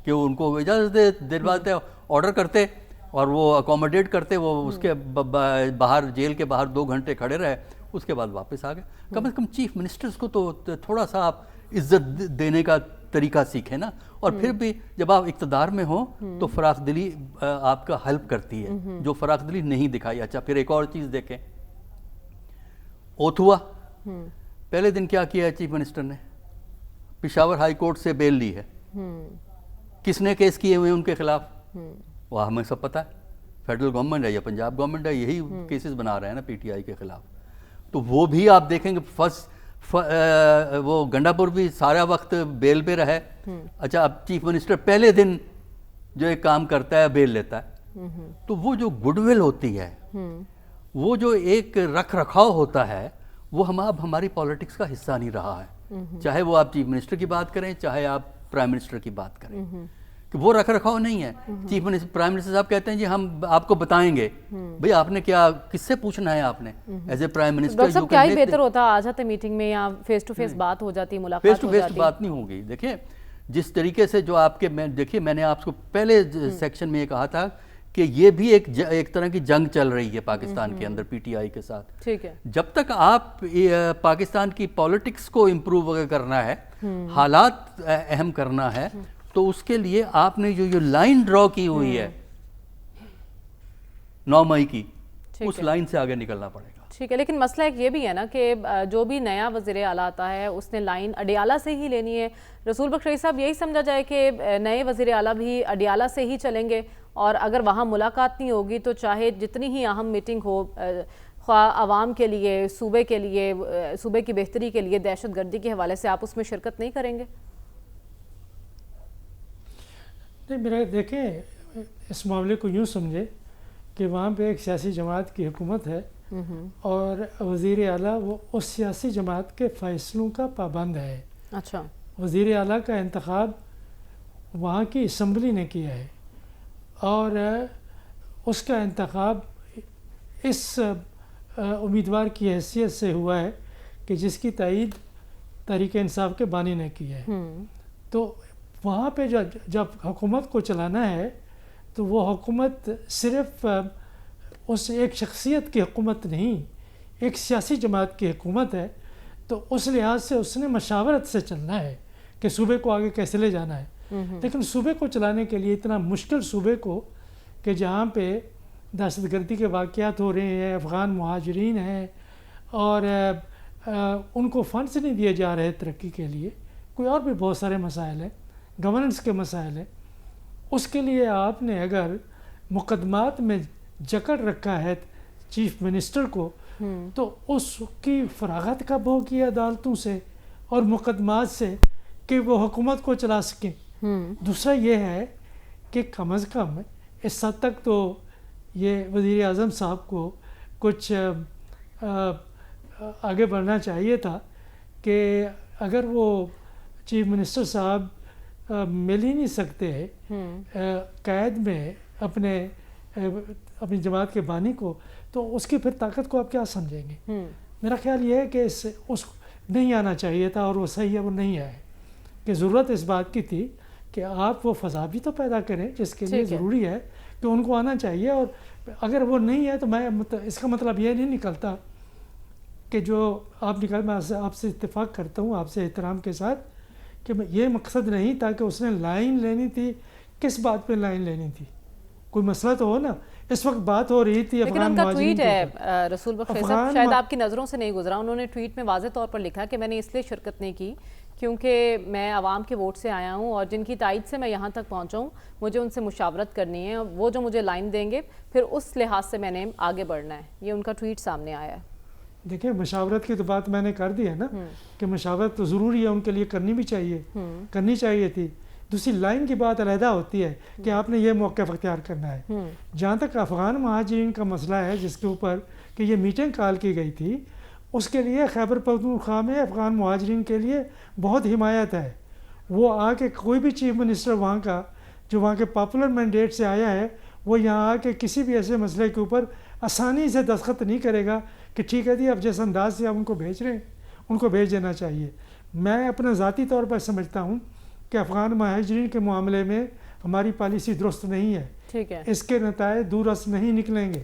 کہ ان کو اجازت دلواتے, آرڈر کرتے اور وہ اکوموڈیٹ کرتے, وہ اس کے باہر جیل کے باہر 2 گھنٹے کھڑے رہے, اس کے بعد واپس آ گئے. کم از کم چیف منسٹرز کو تو تھوڑا سا آپ عزت دینے کا طریقہ سیکھیں نا. اور پھر بھی جب آپ اقتدار میں ہوں تو فراخ دلی آپ کا ہیلپ کرتی ہے, جو فراخ دلی نہیں دکھائی. اچھا پھر ایک اور چیز دیکھیں, اوتھ ہوا, پہلے دن کیا کیا ہے چیف منسٹر نے, پشاور ہائی کورٹ سے بیل لی ہے. کس نے کیس کیے ہوئے ان کے خلاف وہ ہمیں سب پتہ ہے, فیڈرل گورنمنٹ ہے یا پنجاب گورنمنٹ ہے, یہی کیسز بنا رہے ہیں نا پی ٹی آئی کے خلاف. تو وہ بھی آپ دیکھیں گے وہ گنڈا پور بھی سارا وقت بیل پہ رہے. اچھا اب چیف منسٹر پہلے دن جو ایک کام کرتا ہے بیل لیتا ہے. تو وہ جو گڈ ول ہوتی ہے, وہ جو ایک رکھ رکھاؤ ہوتا ہے, وہ اب ہماری پالیٹکس کا حصہ نہیں رہا ہے. چاہے وہ آپ چیف منسٹر کی بات کریں, چاہے آپ پرائم منسٹر کی بات کریں, کہ وہ رکھ رکھاؤ نہیں ہے. چیف منسٹر پرائم منسٹر صاحب کہتے ہیں جی ہم آپ کو بتائیں گے, بھئی آپ نے کیا, کس سے پوچھنا ہے آپ نے as a prime minister.
Doctor صاحب کیا ہی بہتر ہوتا, آ جاتے میٹنگ میں یا فیس ٹو فیس بات ہو جاتی, ملاقات
فیس ٹو فیس بات نہیں ہوگی. دیکھیں جس طریقے سے جو آپ کے, دیکھیے میں نے آپ کو پہلے سیکشن میں یہ کہا تھا کہ یہ بھی ایک طرح کی جنگ چل رہی ہے پاکستان کے اندر پی ٹی آئی کے ساتھ.
ٹھیک ہے,
جب تک آپ پاکستان کی پالیٹکس کو امپروو کرنا ہے, حالات اہم کرنا ہے, تو اس کے لیے آپ نے جو لائن ڈرا کی ہوئی ہے 9 مئی کی, اس لائن سے آگے نکلنا پڑے گا.
ٹھیک ہے, لیکن مسئلہ ایک یہ بھی ہے نا کہ جو بھی نیا وزیر اعلیٰ آتا ہے اس نے لائن اڈیالہ سے ہی لینی ہے. رسول بخش رئیس صاحب یہی سمجھا جائے کہ نئے وزیر اعلیٰ بھی اڈیالہ سے ہی چلیں گے, اور اگر وہاں ملاقات نہیں ہوگی تو چاہے جتنی ہی اہم میٹنگ ہو, خواہ عوام کے لیے, صوبے کے لیے, صوبے کی بہتری کے لیے, دہشت گردی کے حوالے سے, آپ اس میں شرکت نہیں کریں گے؟
نہیں, میرا دیکھیں اس معاملے کو یوں سمجھے کہ وہاں پہ ایک سیاسی جماعت کی حکومت ہے, اور وزیر اعلیٰ وہ اس سیاسی جماعت کے فیصلوں کا پابند ہے.
اچھا,
وزیر اعلیٰ کا انتخاب وہاں کی اسمبلی نے کیا ہے, اور اس کا انتخاب اس امیدوار کی حیثیت سے ہوا ہے کہ جس کی تائید تحریک انصاف کے بانی نے کی ہے. تو وہاں پہ جب حکومت کو چلانا ہے تو وہ حکومت صرف اس ایک شخصیت کی حکومت نہیں, ایک سیاسی جماعت کی حکومت ہے. تو اس لحاظ سے اس نے مشاورت سے چلنا ہے کہ صوبے کو آگے کیسے لے جانا ہے. لیکن صوبے کو چلانے کے لیے, اتنا مشکل صوبے کو کہ جہاں پہ دہشت گردی کے واقعات ہو رہے ہیں, افغان مہاجرین ہیں, اور ان کو فنڈز نہیں دیے جا رہے ترقی کے لیے, کوئی اور بھی بہت سارے مسائل ہیں, گورننس کے مسائل ہیں. اس کے لیے آپ نے اگر مقدمات میں جکڑ رکھا ہے چیف منسٹر کو, تو اس کی فراغت کب ہوگی عدالتوں سے اور مقدمات سے کہ وہ حکومت کو چلا سکیں. دوسرا یہ ہے کہ کم از کم اس حد تک تو یہ وزیر اعظم صاحب کو کچھ آگے بڑھنا چاہیے تھا کہ اگر وہ چیف منسٹر صاحب مل ہی نہیں سکتے قید میں اپنی جماعت کے بانی کو, تو اس کی پھر طاقت کو آپ کیا سمجھیں گے؟ میرا خیال یہ ہے کہ اس نہیں آنا چاہیے تھا, اور وہ صحیح ہے وہ نہیں آئے. کہ ضرورت اس بات کی تھی کہ آپ وہ فضا بھی تو پیدا کریں جس کے لیے ضروری ہے کہ ان کو آنا چاہیے. اور اگر وہ نہیں ہے تو میں اس کا مطلب یہ نہیں نکلتا کہ جو آپ نکال، میں آپ سے اتفاق کرتا ہوں آپ سے احترام کے ساتھ، کہ یہ مقصد نہیں تھا کہ اس نے لائن لینی تھی. کس بات پہ لائن لینی تھی؟ کوئی مسئلہ تو ہو نا. اس وقت بات ہو رہی تھی
لیکن
افغان
ان کا
مہاجرین
ٹویٹ
کے
ہے
اوپر.
رسول بخش صاحب، شاید آپ کی نظروں سے نہیں گزرا. انہوں نے ٹویٹ میں واضح طور پر لکھا کہ میں نے اس لیے شرکت نہیں کی کیونکہ میں عوام کے ووٹ سے آیا ہوں اور جن کی تائید سے میں یہاں تک پہنچا ہوں مجھے ان سے مشاورت کرنی ہے، وہ جو مجھے لائن دیں گے پھر اس لحاظ سے میں نے آگے بڑھنا ہے. یہ ان کا ٹویٹ سامنے آیا ہے.
دیکھیں مشاورت کی تو بات میں نے کر دی ہے نا کہ مشاورت تو ضروری ہے، ان کے لیے کرنی بھی چاہیے، کرنی چاہیے تھی. دوسری لائن کی بات علیحدہ ہوتی ہے کہ آپ نے یہ موقف اختیار کرنا ہے. جہاں تک افغان مہاجرین کا مسئلہ ہے جس کے اوپر کہ یہ میٹنگ کال کی گئی تھی، اس کے لیے خیبر پختونخوا میں افغان مہاجرین کے لیے بہت حمایت ہے. وہ آ کے کوئی بھی چیف منسٹر وہاں کا جو وہاں کے پاپولر مینڈیٹ سے آیا ہے، وہ یہاں آ کے کسی بھی ایسے مسئلے کے اوپر آسانی سے دستخط نہیں کرے گا کہ ٹھیک ہے جی اب جس انداز سے آپ ان کو بھیج رہے ہیں ان کو بھیج دینا چاہیے. میں اپنا ذاتی طور پر سمجھتا ہوں کہ افغان مہاجرین کے معاملے میں ہماری پالیسی درست نہیں ہے.
ٹھیک ہے،
اس کے نتائج دورس نہیں نکلیں گے.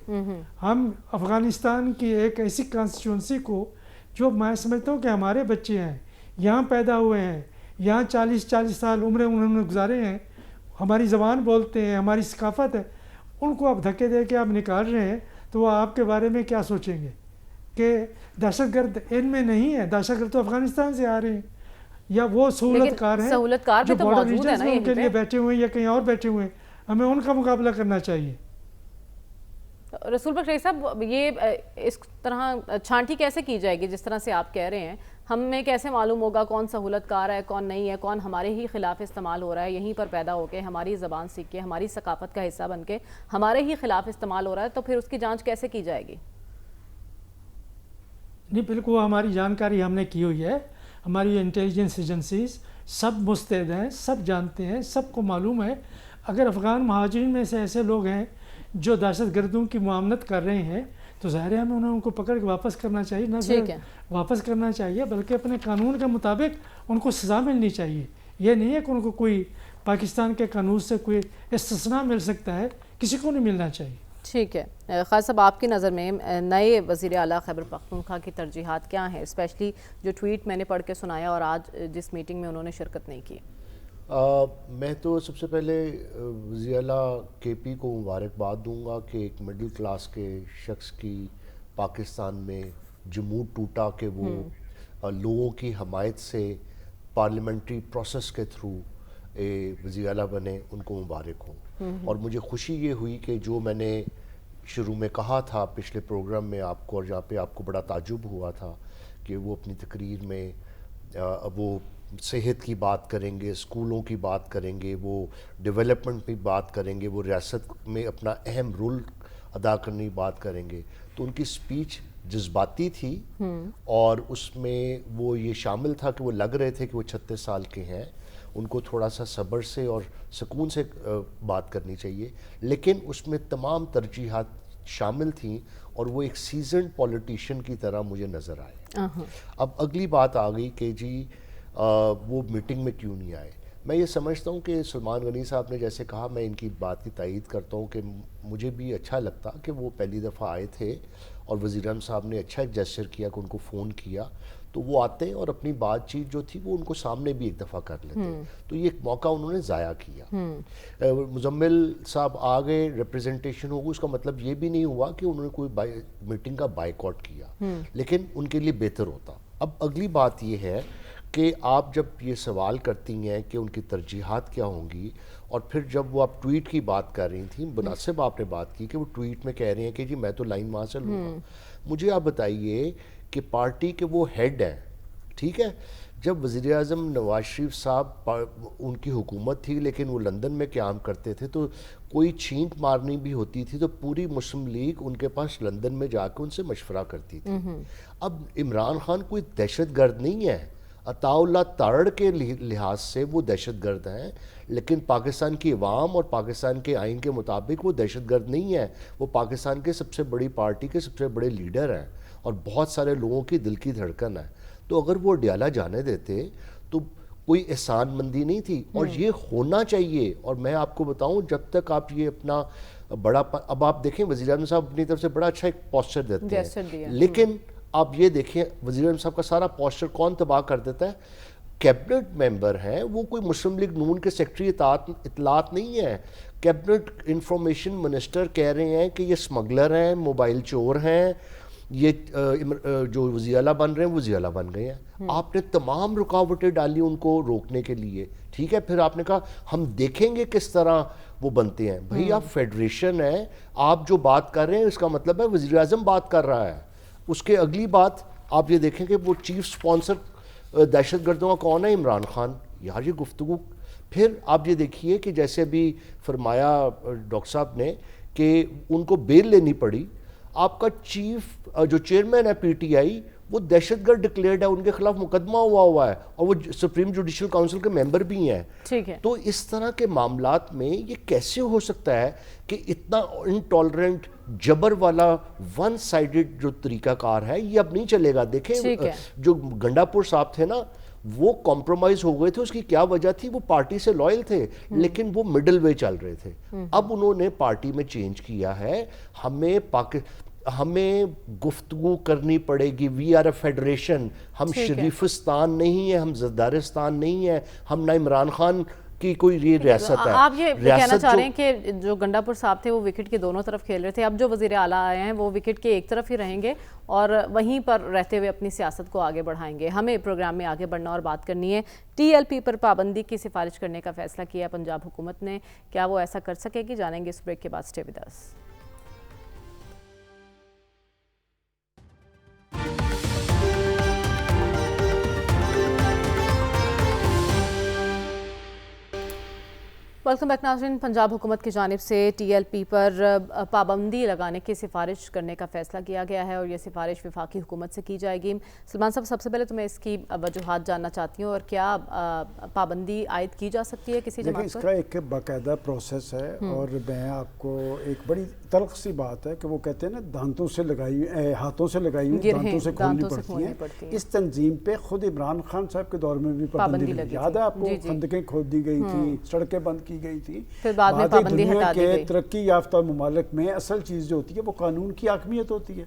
ہم افغانستان کی ایک ایسی کانسٹیچوئنسی کو جو میں سمجھتا ہوں کہ ہمارے بچے ہیں، یہاں پیدا ہوئے ہیں، یہاں 40 سال عمریں انہوں نے گزارے ہیں، ہماری زبان بولتے ہیں، ہماری ثقافت ہے، ان کو آپ دھکے دے کے آپ نکال رہے ہیں تو وہ آپ کے بارے میں کیا سوچیں گے کہ دہشت گرد ان میں نہیں ہے. دہشت گرد تو افغانستان سے آ رہے ہیں یا وہ سہولت کار ہیں
سہولت کار
جو
بھی تو
بارڈر
موجود ہے
ریجنز
نا
میں ان کے
یہیں
لیے
پہ.
بیٹھے ہوئے ہیں یا کہیں اور بیٹھے ہوئے ہیں. ہمیں ان کا مقابلہ کرنا چاہیے.
رسول بخش صاحب، یہ اس طرح چھانٹی کیسے کی جائے گی جس طرح سے آپ کہہ رہے ہیں؟ ہمیں کیسے معلوم ہوگا کون سہولت کار ہے کون نہیں ہے، کون ہمارے ہی خلاف استعمال ہو رہا ہے، یہیں پر پیدا ہو کے ہماری زبان سیکھ کے ہماری ثقافت کا حصہ بن کے ہمارے ہی خلاف استعمال ہو رہا ہے؟ تو پھر اس کی جانچ کیسے کی جائے گی؟
نہیں بالکل ہماری جانکاری ہم نے کی ہوئی ہے. ہماری انٹیلیجنس ایجنسیز سب مستعد ہیں، سب جانتے ہیں، سب کو معلوم ہے. اگر افغان مہاجرین میں سے ایسے لوگ ہیں جو دہشت گردوں کی معاملت کر رہے ہیں تو ظاہر ہے ہمیں ان کو پکڑ کے واپس کرنا چاہیے. نہ صرف واپس کرنا چاہیے بلکہ اپنے قانون کے مطابق ان کو سزا ملنی چاہیے. یہ نہیں ہے کہ ان کو کوئی پاکستان کے قانون سے کوئی استثناء مل سکتا ہے، کسی کو نہیں ملنا چاہیے.
ٹھیک ہے. خالد صاحب، آپ کی نظر میں نئے وزیر اعلیٰ خیبر پختونخوا کی ترجیحات کیا ہیں، اسپیشلی جو ٹویٹ میں نے پڑھ کے سنایا اور آج جس میٹنگ میں انہوں نے شرکت نہیں کی؟
میں تو سب سے پہلے وزیر اعلیٰ کے پی کو مبارکباد دوں گا کہ ایک مڈل کلاس کے شخص کی پاکستان میں جمود ٹوٹا کہ وہ لوگوں کی حمایت سے پارلیمنٹری پروسیس کے تھرو وزیر اعلیٰ بنے. ان کو مبارک ہوں. اور مجھے خوشی یہ ہوئی کہ جو میں نے شروع میں کہا تھا پچھلے پروگرام میں آپ کو، اور جہاں پہ آپ کو بڑا تعجب ہوا تھا کہ وہ اپنی تقریر میں وہ صحت کی بات کریں گے، اسکولوں کی بات کریں گے، وہ ڈیولپمنٹ کی بات کریں گے، وہ ریاست میں اپنا اہم رول ادا کرنے کی بات کریں گے. تو ان کی سپیچ جذباتی تھی اور اس میں وہ یہ شامل تھا کہ وہ لگ رہے تھے کہ وہ 36 سال کے ہیں. ان کو تھوڑا سا صبر سے اور سکون سے بات کرنی چاہیے، لیکن اس میں تمام ترجیحات شامل تھیں اور وہ ایک سیزنڈ پولیٹیشین کی طرح مجھے نظر آئے. اب اگلی بات آ گئی کہ جی وہ میٹنگ میں کیوں نہیں آئے. میں یہ سمجھتا ہوں کہ سلمان غنی صاحب نے جیسے کہا، میں ان کی بات کی تائید کرتا ہوں کہ مجھے بھی اچھا لگتا کہ وہ پہلی دفعہ آئے تھے اور وزیر اعظم صاحب نے اچھا ایک جیسچر کیا کہ ان کو فون کیا تو وہ آتے ہیں اور اپنی بات چیت جو تھی وہ ان کو سامنے بھی ایک دفعہ کر لیتے ہیں. تو یہ ایک موقع انہوں نے ضائع کیا. مزمل صاحب آ گئے، ریپریزنٹیشن ہو گئی، اس کا مطلب یہ بھی نہیں ہوا کہ انہوں نے کوئی میٹنگ کا بائیکاٹ کیا، لیکن ان کے لیے بہتر ہوتا. اب اگلی بات یہ ہے کہ آپ جب یہ سوال کرتی ہیں کہ ان کی ترجیحات کیا ہوں گی، اور پھر جب وہ آپ ٹویٹ کی بات کر رہی تھیں، مناسب آپ نے بات کی کہ وہ ٹویٹ میں کہہ رہے ہیں کہ جی میں تو لائن وہاں سے لوں گا. مجھے آپ بتائیے کہ پارٹی کے وہ ہیڈ ہیں، ٹھیک ہے، جب وزیر اعظم نواز شریف صاحب ان کی حکومت تھی لیکن وہ لندن میں قیام کرتے تھے، تو کوئی چھینک مارنی بھی ہوتی تھی تو پوری مسلم لیگ ان کے پاس لندن میں جا کے ان سے مشورہ کرتی تھی. اب عمران خان کوئی دہشت گرد نہیں ہے، عطا اللہ تارڑ کے لحاظ سے وہ دہشت گرد ہیں، لیکن پاکستان کی عوام اور پاکستان کے آئین کے مطابق وہ دہشت گرد نہیں ہے. وہ پاکستان کے سب سے بڑی پارٹی کے سب سے بڑے لیڈر ہیں اور بہت سارے لوگوں کی دل کی دھڑکن ہے. تو اگر وہ ڈیالہ جانے دیتے تو کوئی احسان مندی نہیں تھی، اور یہ ہونا چاہیے. اور میں آپ کو بتاؤں، جب تک آپ یہ اپنا بڑا اب آپ دیکھیں وزیر اعظم صاحب اپنی طرف سے بڑا اچھا ایک پوسچر دیتے ہیں، لیکن آپ یہ دیکھیں وزیر اعظم صاحب کا سارا پوسچر کون تباہ کر دیتا ہے؟ کیبنٹ ممبر ہیں، وہ کوئی مسلم لیگ نون کے سیکٹری اطلاعات نہیں ہے، کیبنٹ انفارمیشن منسٹر کہہ رہے ہیں کہ یہ سمگلر ہیں، موبائل چور ہیں، یہ جو وزیر اعلیٰ بن رہے ہیں وزیر اعلیٰ بن گئے ہیں. آپ نے تمام رکاوٹیں ڈالی ان کو روکنے کے لیے، ٹھیک ہے. پھر آپ نے کہا ہم دیکھیں گے کس طرح وہ بنتے ہیں. بھئی آپ فیڈریشن ہیں، آپ جو بات کر رہے ہیں اس کا مطلب ہے وزیر اعظم بات کر رہا ہے. اس کے اگلی بات آپ یہ دیکھیں کہ وہ چیف سپانسر دہشت گردوں کا کون ہے؟ عمران خان. یار یہ گفتگو. پھر آپ یہ دیکھیے کہ جیسے ابھی فرمایا ڈاکٹر صاحب نے کہ ان کو بیل لینی پڑی. آپ کا چیف جو چیئرمین ہے پی ٹی آئی وہ دہشت گرد ڈکلیئرڈ ہے، ان کے خلاف مقدمہ ہوا ہے اور وہ سپریم جوڈیشل کاؤنسل کے ممبر بھی ہیں.
ٹھیک ہے.
تو اس طرح کے معاملات میں یہ کیسے ہو سکتا ہے کہ اتنا انٹالرنٹ جبر والا ون سائیڈڈ جو طریقہ کار ہے یہ اب نہیں چلے گا. دیکھیں جو گنڈا پور صاحب تھے نا وہ کمپرومائز ہو گئے تھے. اس کی کیا وجہ تھی؟ وہ پارٹی سے لائل تھے لیکن وہ مڈل وے چل رہے تھے. اب انہوں نے پارٹی میں چینج کیا ہے. ہمیں گفتگو کرنی پڑے گی. We are a federation. ہم شریفستان نہیں ہیں، ہم زردارستان نہیں ہیں، ہم نہ عمران خان کی کوئی یہ ریاست ہے.
آپ یہ کہنا چاہ رہے ہیں کہ جو گنڈا پور صاحب تھے وہ وکٹ کے دونوں طرف کھیل رہے تھے، اب جو وزیر اعلیٰ آئے ہیں وہ وکٹ کے ایک طرف ہی رہیں گے اور وہیں پر رہتے ہوئے اپنی سیاست کو آگے بڑھائیں گے. ہمیں پروگرام میں آگے بڑھنا اور بات کرنی ہے. ٹی ایل پی پر پابندی کی سفارش کرنے کا فیصلہ کیا ہے پنجاب حکومت نے. کیا وہ ایسا کر سکے گی؟ جانیں گے اس بریک کے بعد. Stay with us. Welcome back ناظرین. پنجاب حکومت کی جانب سے ٹی ایل پی پر پابندی لگانے کی سفارش کرنے کا فیصلہ کیا گیا ہے اور یہ سفارش وفاقی حکومت سے کی جائے گی. سلمان صاحب سب سے پہلے تو میں اس کی وجوہات جاننا چاہتی ہوں اور کیا پابندی عائد کی جا سکتی ہے کسی جماعت پر؟
اس کا ایک باقاعدہ پروسیس ہے اور میں آپ کو ایک بڑی تلخ سی بات ہے کہ وہ کہتے ہیں نا دانتوں سے لگائی ہاتھوں سے لگائی ہوئی دانتوں سے کھولنی پڑتی ہیں. اس تنظیم پہ خود عمران خان صاحب کے دور میں بھی پابندی لگی. یاد ہے آپ کو؟ خندقیں کھود دی گئی تھی، سڑکیں بند کی گئی تھی.
پھر بعد میں پابندی ہٹا دی گئی.
دنیا کے ترقی یافتہ ممالک میں اصل چیز جو ہوتی ہے وہ قانون کی حاکمیت ہوتی ہے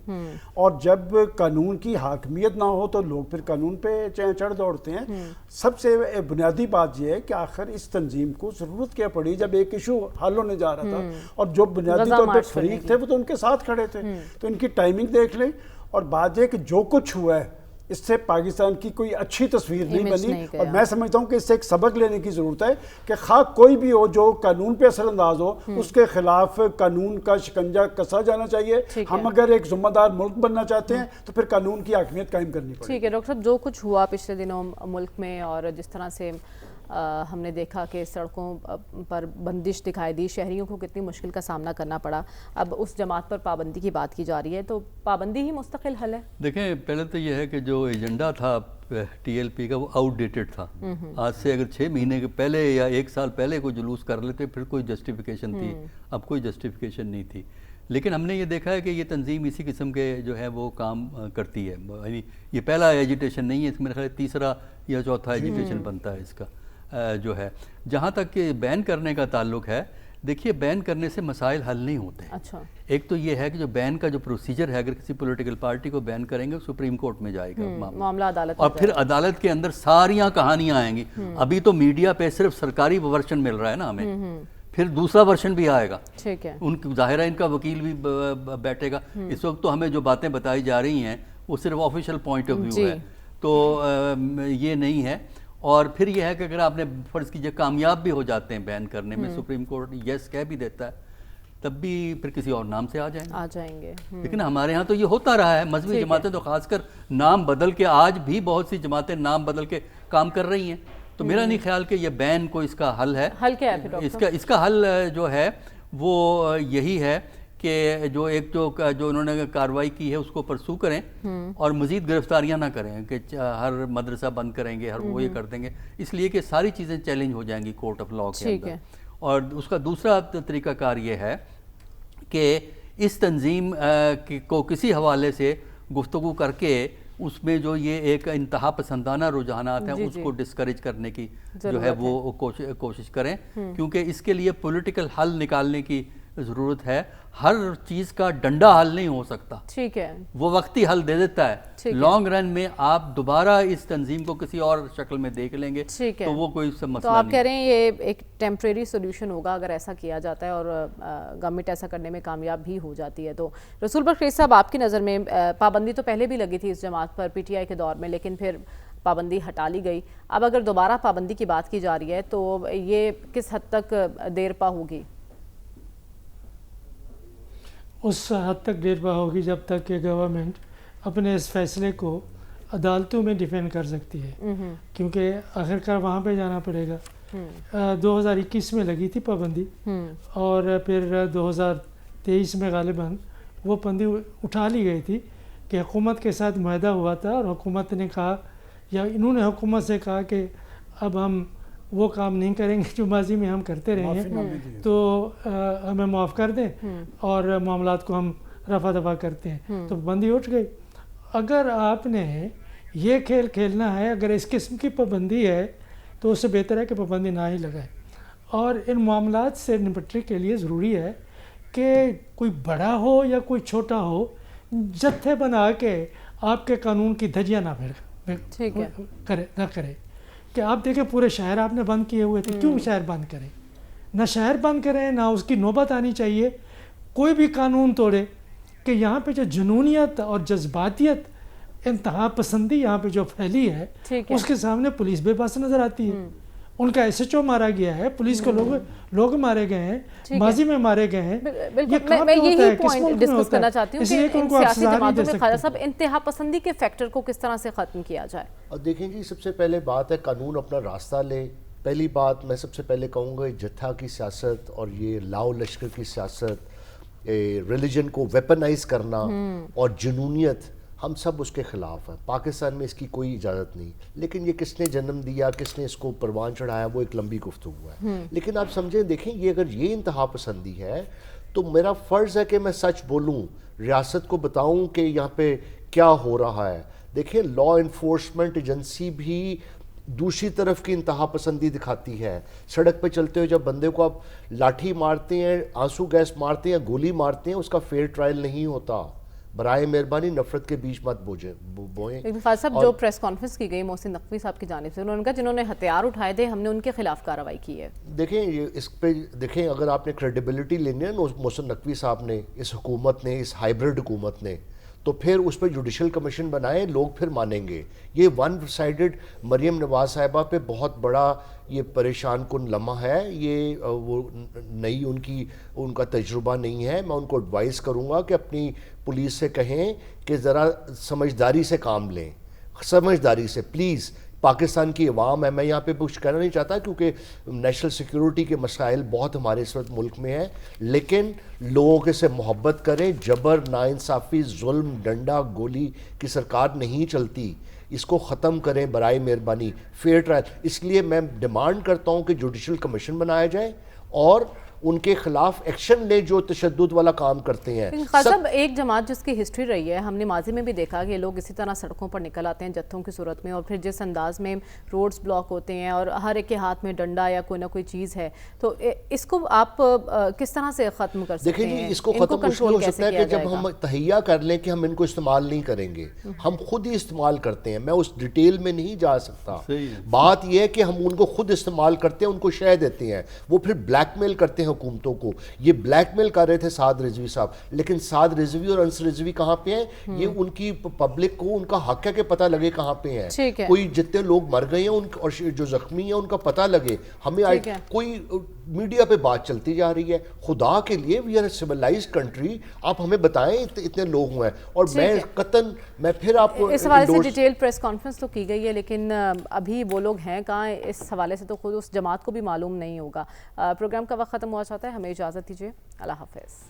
اور جب قانون کی حاکمیت نہ ہو تو لوگ پھر قانون پہ چڑھ دوڑتے ہیں. سب سے بنیادی بات یہ ہے کہ آخر اس تنظیم کو ضرورت کیا پڑی جب ایک ایشو حل ہونے جا رہا تھا اور جو بنیادی طور پہ فریق تھے وہ تو ان کے ساتھ کھڑے تھے. تو ان کی ٹائمنگ دیکھ لیں اور بات یہ کہ جو کچھ ہوا ہے اس سے پاکستان کی کوئی اچھی تصویر نہیں بنی اور میں سمجھتا ہوں کہ اس سے ایک سبق لینے کی ضرورت ہے کہ خواہ کوئی بھی ہو جو قانون پہ اثر انداز ہو اس کے خلاف قانون کا شکنجہ کسا جانا چاہیے. ہم اگر ایک ذمہ دار ملک بننا چاہتے ہیں تو پھر قانون کی حاکمیت قائم کرنی پڑے.
ٹھیک ہے ڈاکٹر صاحب، جو کچھ ہوا پچھلے دنوں ملک میں اور جس طرح سے ہم نے دیکھا کہ سڑکوں پر بندش دکھائی دی، شہریوں کو کتنی مشکل کا سامنا کرنا پڑا، اب اس جماعت پر پابندی کی بات کی جا رہی ہے تو پابندی ہی مستقل حل ہے؟
دیکھیں پہلے تو یہ ہے کہ جو ایجنڈا تھا ٹی ایل پی کا وہ آؤٹ ڈیٹڈ تھا. آج سے اگر 6 مہینے کے پہلے یا 1 سال پہلے کوئی جلوس کر لیتے پھر کوئی جسٹیفیکیشن تھی. اب کوئی جسٹیفیکیشن نہیں تھی. لیکن ہم نے یہ دیکھا ہے کہ یہ تنظیم اسی قسم کے جو ہے وہ کام کرتی ہے. یعنی یہ پہلا ایجیٹیشن نہیں ہے، اس میرے خیال تیسرا یا چوتھا ایجیٹیشن بنتا ہے اس کا جو ہے. جہاں تک کہ بین کرنے کا تعلق ہے، دیکھیے بین کرنے سے مسائل حل نہیں ہوتے.
اچھا،
ایک تو یہ ہے کہ جو بین کا جو پروسیجر ہے، اگر کسی پولیٹیکل پارٹی کو بین کریں گے سپریم کورٹ میں جائے گا
معاملہ عدالت
اور پھر عدالت کے اندر ساریاں کہانیاں آئیں گی. ابھی تو میڈیا پہ صرف سرکاری ورژن مل رہا ہے نا ہمیں، پھر دوسرا ورژن بھی آئے گا.
ٹھیک ہے.
ظاہر ہے ان کا وکیل بھی بیٹھے گا. اس وقت تو ہمیں جو باتیں بتائی جا رہی ہیں وہ صرف آفیشیل پوائنٹ آف ویو ہے، تو یہ نہیں ہے. اور پھر یہ ہے کہ اگر آپ نے فرض کیجئے کامیاب بھی ہو جاتے ہیں بین کرنے میں، سپریم کورٹ یس کہہ بھی دیتا ہے، تب بھی پھر کسی اور نام سے آ جائیں گے. لیکن ہمارے ہاں تو یہ ہوتا رہا ہے. مذہبی جماعتیں تو خاص کر نام بدل کے، آج بھی بہت سی جماعتیں نام بدل کے کام کر رہی ہیں. تو میرا نہیں خیال کہ یہ بین کو اس کا حل ہے.
حل کیا ہے پھر؟
اس کا حل جو ہے وہ یہی ہے کہ جو انہوں نے کارروائی کی ہے اس کو پرسو کریں اور مزید گرفتاریاں نہ کریں کہ ہر مدرسہ بند کریں گے، ہر وہ یہ کر دیں گے، اس لیے کہ ساری چیزیں چیلنج ہو جائیں گی کورٹ آف لاء کے اندر. اور اس کا دوسرا طریقہ کار یہ ہے کہ اس تنظیم کو کسی حوالے سے گفتگو کر کے اس میں جو یہ ایک انتہا پسندانہ رجحانات ہیں اس کو ڈسکریج کرنے کی جو ہے وہ کوشش کریں، کیونکہ اس کے لیے پولیٹیکل حل نکالنے کی ضرورت ہے. ہر چیز کا ڈنڈا حل نہیں ہو سکتا,
ٹھیک ہے,
وہ وقتی حل دے دیتا ہے. لانگ رن میں آپ دوبارہ اس تنظیم کو کسی اور شکل میں دیکھ لیں گے تو وہ کوئی مسئلہ نہیں.
تو آپ کہہ رہے ہیں یہ ایک ٹیمپریری سولوشن ہوگا اگر ایسا کیا جاتا ہے اور گورنمنٹ ایسا کرنے میں کامیاب بھی ہو جاتی ہے. تو رسول بخش ریس صاحب, آپ کی نظر میں پابندی تو پہلے بھی لگی تھی اس جماعت پر پی ٹی آئی کے دور میں, لیکن پھر پابندی ہٹا لی گئی. اب اگر دوبارہ پابندی کی بات کی جا رہی ہے تو یہ کس حد تک دیر پا ہوگی؟
اس حد تک دیر پا ہوگی جب تک کہ گورنمنٹ اپنے اس فیصلے کو عدالتوں میں ڈیفینڈ کر سکتی ہے, کیونکہ آخرکار وہاں پہ جانا پڑے گا. 2021 میں لگی تھی پابندی اور پھر 2023 میں غالباً وہ پابندی اٹھا لی گئی تھی کہ حکومت کے ساتھ معاہدہ ہوا تھا اور حکومت نے کہا یا انہوں نے حکومت سے کہا کہ اب ہم وہ کام نہیں کریں گے جو ماضی میں ہم کرتے رہے ہیں, تو ہمیں معاف کر دیں اور معاملات کو ہم رفع دفع کرتے ہیں. تو پابندی اٹھ گئی. اگر آپ نے یہ کھیل کھیلنا ہے, اگر اس قسم کی پابندی ہے تو اس سے بہتر ہے کہ پابندی نہ ہی لگائے. اور ان معاملات سے نپٹنے کے لیے ضروری ہے کہ کوئی بڑا ہو یا کوئی چھوٹا ہو, جتھے بنا کے آپ کے قانون کی دھجیاں نہ کرے. کہ آپ دیکھیں پورے شہر آپ نے بند کیے ہوئے تھے, کیوں شہر بند کریں؟ نہ شہر بند کریں, نہ اس کی نوبت آنی چاہیے کوئی بھی قانون توڑے. کہ یہاں پہ جو جنونیت اور جذباتیت, انتہا پسندی یہاں پہ جو پھیلی ہے, اس کے سامنے پولیس بے بس نظر آتی ہے. ان کا ایس ایچ او مارا گیا ہے, پولیس کو لوگ مارے گئے ہیں, ماضی میں مارے گئے ہیں.
میں یہی پوائنٹ ڈسکس کرنا چاہتی ہوں کہ ان سیاسی جماعتوں میں خواجہ صاحب انتہا پسندی کے فیکٹر کو کس طرح سے ختم کیا جائے.
اور دیکھیں جی, سب سے پہلے بات ہے قانون اپنا راستہ لے. پہلی بات میں سب سے پہلے کہوں گا, جتھا کی سیاست اور یہ لاؤ لشکر کی سیاست, ریلیجن کو ویپنائز کرنا اور جنونیت, ہم سب اس کے خلاف ہیں. پاکستان میں اس کی کوئی اجازت نہیں. لیکن یہ کس نے جنم دیا, کس نے اس کو پروان چڑھایا, وہ ایک لمبی گفتگو ہے. لیکن آپ سمجھیں, دیکھیں یہ اگر یہ انتہا پسندی ہے تو میرا فرض ہے کہ میں سچ بولوں, ریاست کو بتاؤں کہ یہاں پہ کیا ہو رہا ہے. دیکھیں لا انفورسمنٹ ایجنسی بھی دوسری طرف کی انتہا پسندی دکھاتی ہے. سڑک پہ چلتے ہوئے جب بندے کو آپ لاٹھی مارتے ہیں, آنسو گیس مارتے ہیں, گولی مارتے ہیں, اس کا فیئر ٹرائل نہیں ہوتا. برائے مہربانی نفرت کے بیچ مت بوئیں.
لیکن خالد صاحب, جو پریس کانفرنس کی گئی محسن نقوی صاحب کی جانب سے, انہوں نے کہا جنہوں نے ہتھیار اٹھائے تھے ہم نے ان کے خلاف کارروائی کی ہے.
دیکھیں اس پہ دیکھیں, اگر آپ نے کریڈیبلٹی لینی ہے نا محسن نقوی صاحب نے, اس حکومت نے, اس ہائیبرڈ حکومت نے, تو پھر اس پہ جوڈیشل کمیشن بنائیں, لوگ پھر مانیں گے. یہ ون سائیڈڈ مریم نواز صاحبہ پہ بہت بڑا یہ پریشان کن لمحہ ہے. یہ وہ نئی ان کا تجربہ نہیں ہے. میں ان کو ایڈوائز کروں گا کہ اپنی پولیس سے کہیں کہ ذرا سمجھداری سے کام لیں, سمجھداری سے پلیز. پاکستان کی عوام ہے, میں یہاں پہ کچھ کہنا نہیں چاہتا کیونکہ نیشنل سیکیورٹی کے مسائل بہت ہمارے اس وقت ملک میں ہیں, لیکن لوگوں کے سے محبت کریں. جبر, ناانصافی, ظلم, ڈنڈا, گولی کی سرکار نہیں چلتی. اس کو ختم کریں برائے مہربانی. فیئر ٹرائل, اس لیے میں ڈیمانڈ کرتا ہوں کہ جوڈیشل کمیشن بنایا جائے اور ان کے خلاف ایکشن لے جو تشدد والا کام کرتے ہیں.
صاحب, ایک جماعت جس کی ہسٹری رہی ہے, ہم نے ماضی میں بھی دیکھا کہ لوگ اسی طرح سڑکوں پر نکل آتے ہیں جتھوں کی صورت میں, اور پھر جس انداز میں روڈز بلاک ہوتے ہیں اور ہر ایک کے ہاتھ میں ڈنڈا یا کوئی نہ کوئی چیز ہے, تو اس کو آپ کس طرح سے ختم کر سکتے ہیں؟
دیکھیں جی, اس کو ختم اس لیے ہو سکتا ہے کہ جب ہم تہیہ کر لیں کہ ہم ان کو استعمال نہیں کریں گے. ہم خود ہی استعمال کرتے ہیں, میں اس ڈیٹیل میں نہیں جا سکتا. بات یہ ہے کہ ہم ان کو خود استعمال کرتے ہیں, ان کو شے دیتے ہیں, وہ پھر بلیک میل کرتے ہیں حکومتوں کو. یہ بلیک میل کر رہے تھے سعد رضوی صاحب, لیکن سعد رضوی اور انس رضوی کہاں پہ ہیں؟ یہ ان کی پبلک کو ان کا حق ہے کہ پتہ لگے کہاں پہ ہیں. کوئی جتنے لوگ مر گئے ہیں اور جو زخمی ہیں ان کا پتہ لگے. ہمیں کوئی میڈیا پہ بات چلتی جا رہی ہے. خدا کے لیے we are a civilised country, آپ ہمیں بتائیں اتنے لوگ ہوئے ہیں. اور میں پھر آپ کو
اس حوالے سے ڈیٹیل پریس کانفرنس تو کی گئی ہے, لیکن ابھی وہ لوگ ہیں کہاں, اس حوالے سے تو خود اس جماعت کو بھی معلوم نہیں ہوگا. پروگرام کا وقت ختم ہوا چاہتا ہے, ہمیں اجازت دیجیے. اللہ حافظ.